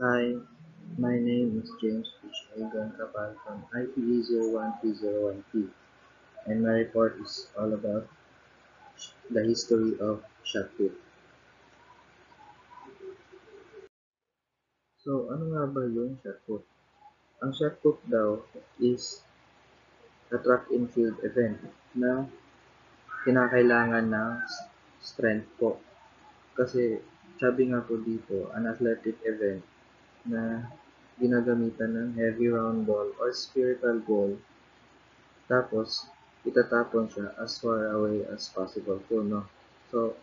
Hi, my name is James H. Egan Kapal from IPE 013001P, and my report is all about the history of shot put. So, ano nga ba yung shot put? Ang shot put daw is a track and field event na kinakailangan ng strength po. Kasi sabi nga po dito, an athletic event na ginagamitan ng heavy round ball or spherical ball. Tapos, itatapon siya as far away as possible po, no? So,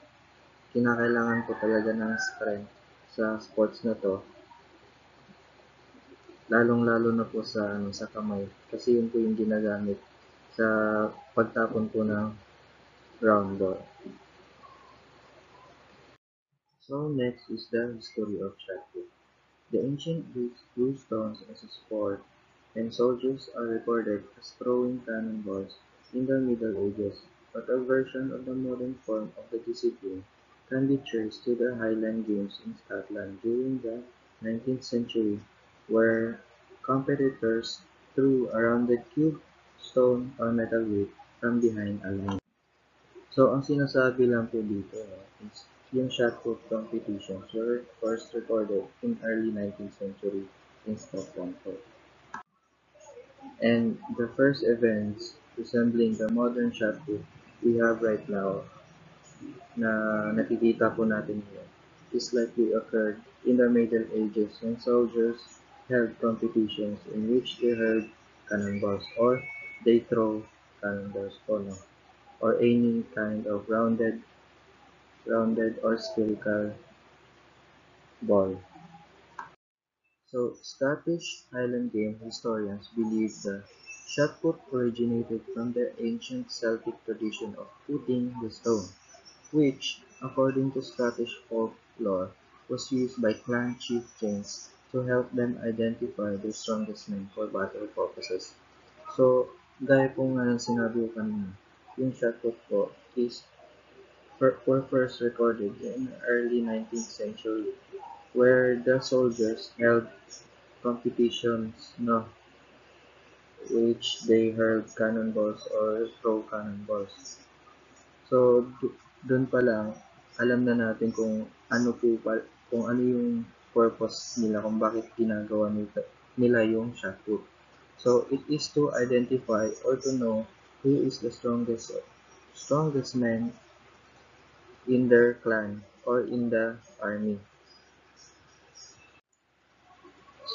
kinakailangan po talaga ng strength sa sports na to, lalong-lalo na po sa, sa kamay. Kasi yun po yung ginagamit sa pagtapon po ng round ball. So, next is the history of shot put. The ancient Greeks threw stones as a sport, and soldiers are recorded as throwing cannonballs in the Middle Ages, but a version of the modern form of the discipline can be traced to the Highland Games in Scotland during the 19th century, where competitors threw a rounded cube, stone, or metal weight from behind a line. So, ang sinasabi lang po dito is yung shot put competitions were first recorded in early 19th century in Scotland po. And the first events resembling the modern shot put we have right now na nakikita po natin here is likely occurred in the Middle Ages when soldiers held competitions in which they hurled cannonballs or they throw cannonballs po, no? Or any kind of rounded or spherical ball. So, Scottish Highland game historians believe the shot put originated from the ancient Celtic tradition of putting the stone, which, according to Scottish folklore, was used by clan chieftains to help them identify their strongest men for battle purposes. So, gaya po nga ng sinabi ko kanina, yung shot put po is were first recorded in the early 19th century, where the soldiers held competitions, no, which they hurled cannonballs or throw cannonballs. So, dun pa lang, alam na natin kung ano po kung ano yung purpose nila, kung bakit ginagawa nila yung shot put. So, it is to identify or to know who is the strongest man in their clan or in the army.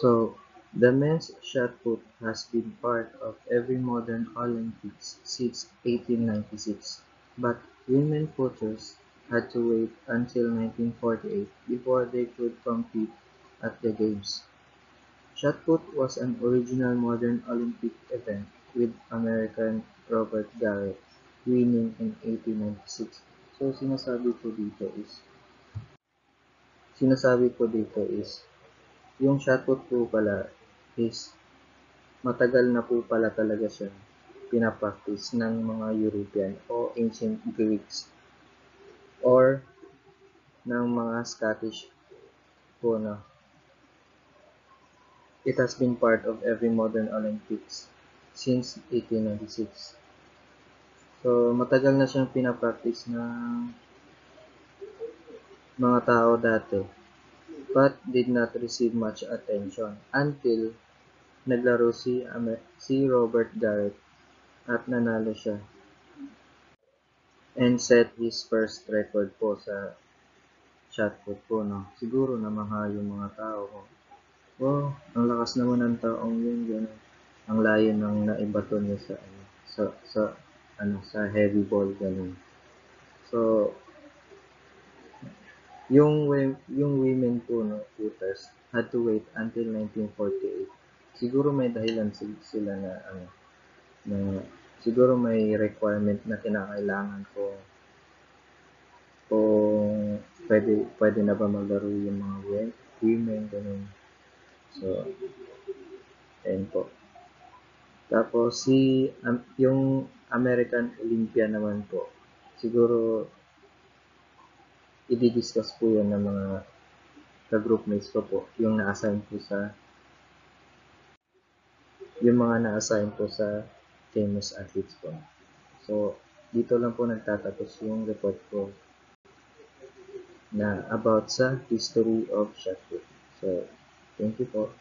So, the men's shot put has been part of every modern Olympics since 1896, but women putters had to wait until 1948 before they could compete at the Games. Shot put was an original modern Olympic event with American Robert Garrett winning in 1896. So, sinasabi po dito is yung shot put po pala is matagal na po pala talaga siya pinapractice ng mga European o ancient Greeks or ng mga Scottish po na it has been part of every modern Olympics since 1896. So, matagal na siyang pinapractice ng mga tao dati but did not receive much attention until naglaro si Robert Garrett at nanalo siya and set his first record po sa shot put po, no? Siguro namangha yung mga tao ko. Oh, ang lakas naman ng taong yun, gano'n. Ang layo ng naibato niya sa, sa heavy ball, gano'n. So, yung women po, no, shooters, had to wait until 1948. Siguro may dahilan sila na, na siguro may requirement na kinakailangan ko kung pwede na ba maglaro yung mga women, ganun. So, ayun po. Tapos yung American Olympia naman po, siguro i-discuss po yan ng mga ka-groupmates ko po, yung mga na-assign po sa famous athletes po. So, dito lang po nagtatapos yung report ko na about sa history of shot put. So, thank you po.